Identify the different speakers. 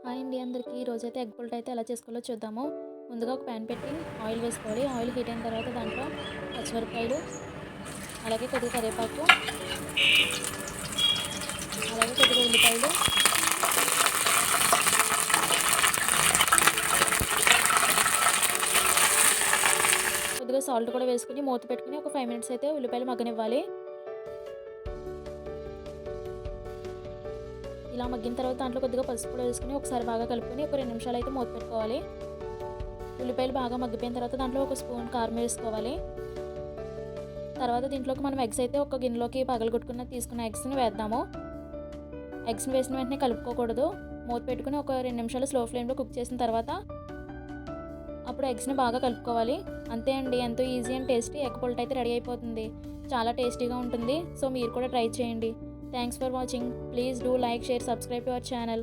Speaker 1: Hi అండి అందరికీ. ఈరోజైతే ఎగ్ పుల్ట్ అయితే ఎలా చేసుకోవాలో చూద్దాము. ముందుగా ఒక ప్యాన్ పెట్టి ఆయిల్ వేసుకోవాలి. ఆయిల్ హీట్ అయిన తర్వాత దాంట్లో పచ్చిమిరపకాయలు, అలాగే కొద్దిగా కరివేపాకు, అలాగే కొద్దిగా ఉల్లిపాయలు, కొద్దిగా సాల్ట్ కూడా వేసుకుని మూత పెట్టుకుని ఒక 5 మినిట్స్ అయితే ఉల్లిపాయలు మగ్గనివ్వాలి. ఇలా మగ్గిన తర్వాత దాంట్లో కొద్దిగా పసుపు కూడా వేసుకుని ఒకసారి బాగా కలుపుకొని ఒక 2 నిమిషాలు అయితే మూత పెట్టుకోవాలి. ఉల్లిపాయలు బాగా మగ్గిపోయిన తర్వాత దాంట్లో ఒక స్పూన్ కారం వేసుకోవాలి. తర్వాత దీంట్లోకి మనం ఎగ్స్ అయితే ఒక గిన్నెలోకి పగలగొట్టుకున్న తీసుకున్న ఎగ్స్ని వేద్దాము. ఎగ్స్ని వేసిన వెంటనే కలుపుకోకూడదు. మూత పెట్టుకుని ఒక 2 నిమిషాలు స్లో ఫ్లేమ్లో కుక్ చేసిన తర్వాత అప్పుడు ఎగ్స్ని బాగా కలుపుకోవాలి. అంతే అండి, ఎంతో ఈజీ అండ్ టేస్టీ ఎగ్ పుల్ట్ అయితే రెడీ అయిపోతుంది. చాలా టేస్టీగా ఉంటుంది. సో మీరు కూడా ట్రై చేయండి. Thanks for watching. Please do like, share, subscribe to our channel.